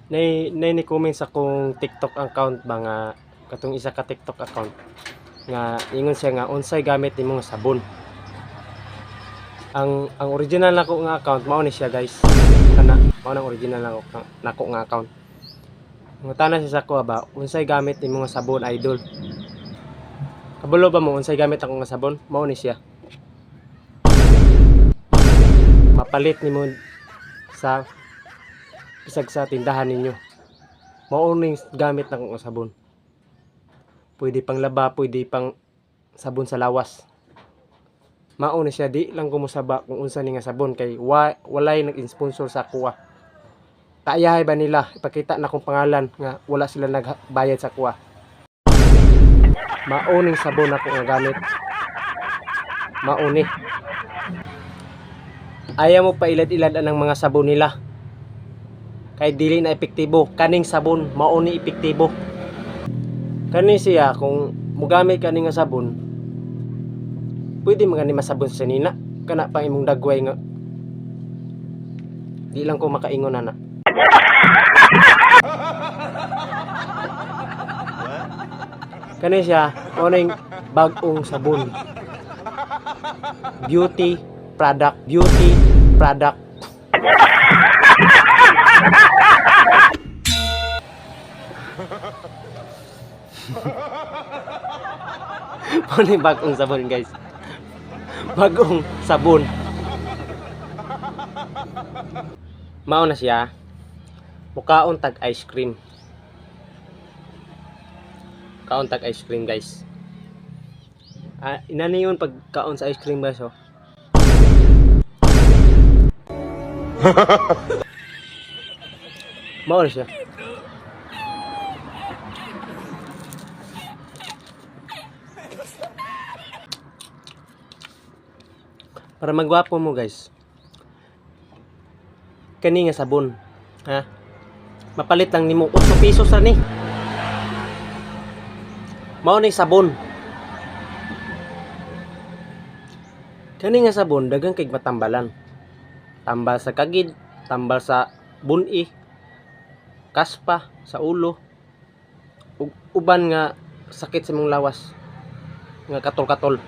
Nay ni comment sa kong TikTok account ba nga katong isa ka TikTok account nga ingon siya nga unsay gamit nimo nga sabon. Ang original nako nga account mao ni siya guys. Mao nang original nako nga account. Ngutana siya sa ko ba unsay gamit nimo nga sabon idol. Kabalo ba mo unsay gamit ako nga sabon? Mao ni siya. Mapalit nimo sa bisag sa tindahan ninyo. Mao ning gamit nako nga sabon. Pwede pang laba, pwede pang sabon sa lawas. Mao ni siya, di lang ko musaba kung unsa ni nga sabon kay walay nag-sponsor sa kuha. Kaayahay ba nila ipakita na kong pangalan nga wala sila nagbayad sa kuha. Mao ning sabon ako nga gamit. Mao ni. Ayaw mo pa ilad-ilad ang mga sabon nila. Kay dili na epektibo. Kaning sabon mao ni epektibo. Kani siya kung mugamit kani nga sabon, pwede man gani masabon sa nina. Kana pa imong dagway nga. Di lang ko makaingon ana. Kani siya oning bag-ong sabon. Beauty product. Oning bag-ong sabon guys. Bagong sabon. Mao na siya. Mukaon tag ice cream. Kaon tag ice cream guys. Inani yun pag kaon sa ice cream guys oh. Mao na siya. Para magwapo mo guys. Kani nga sabon, ha? Mapalit lang nimo 8 pesos ra ni. Mao ni sabon. Kani nga sabon daghang kay matambalan. Tambal sa kagid, tambal sa buni, kaspa sa ulo. Ug uban nga sakit sa imong lawas. Nga katol-katol.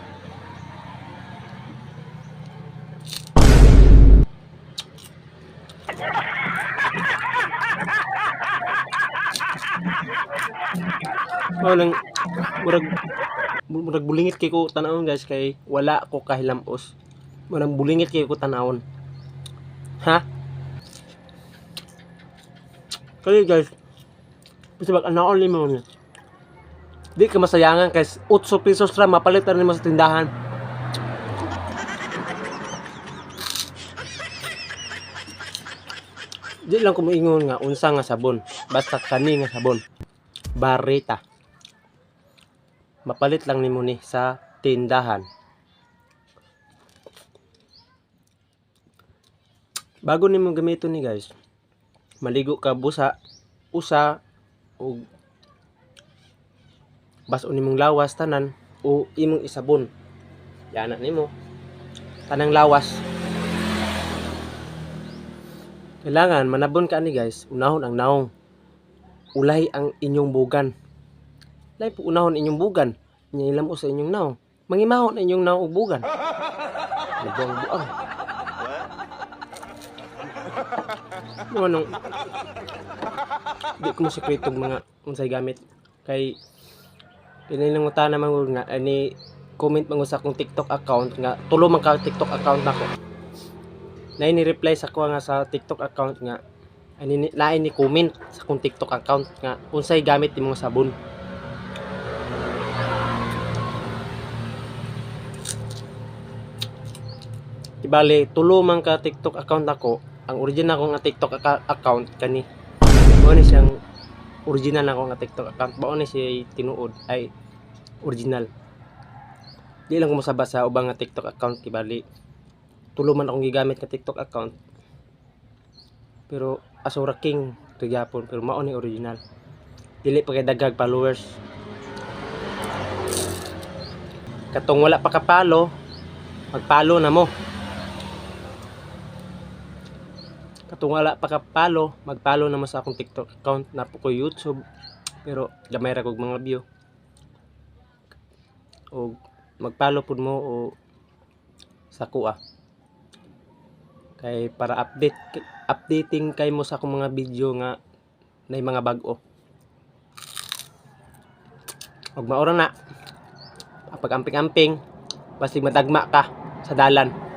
Oh lang murag bulingit kay ko tanawon guys kay wala ko kahilamos. Murag bulingit kay ko tanawon. Ha? Kaya guys, bisa bag anaon limo niya. Di ka masayangan kay 8 pesos ra mapalit ra nimo sa tindahan. Di lang ko moingon nga unsa nga sabon, basta kani nga sabon. Barita. Mapalit lang nimo ni sa tindahan. Bago nimo gamiton ni guys, maligo ka busa, usa o bas-on nimong lawas tanan o imong isabon. Yana nimo tanang lawas. Kailangan manabon ka ni guys, unahon ang naong. Ulay ang inyong bugan. Lay po unahon inyong bugan. Ilam sa inyong naong. Mangimahon na inyong naong bugan. Buang-buang. Mga nung di ko mo sekretong mga unsay gamit. Kay kinilang utana man nga ani comment man sa akong TikTok account nga tulo man ka TikTok account nako. Nay ni reply sa ko nga sa TikTok account nga ani lain ni comment sa akong TikTok account nga unsay gamit imong sabon. Ibali tulo man ka TikTok account nako. Ang original ko nga TikTok account kani. Mao ni siyang original na ko nga TikTok account. Mao ni siya tinuod ay original. Di lang ko mosaba sa ubang nga TikTok account kibali. Tulo man akong gigamit nga TikTok account. Pero Asura King gyapon pero mao ni original. Dili pa kay dagag followers. Katong wala pa ka follow, mag-follow na mo. Kung wala pa ka follow, mag-follow naman sa akong TikTok account na po ko YouTube. Pero gamay ra kog mga view. O mag-follow pud mo o sa kuha. Kay para updating kay mo sa akong mga video nga nay mga bag-o. Og maura na. Pag amping-amping, basta madagma ka sa dalan.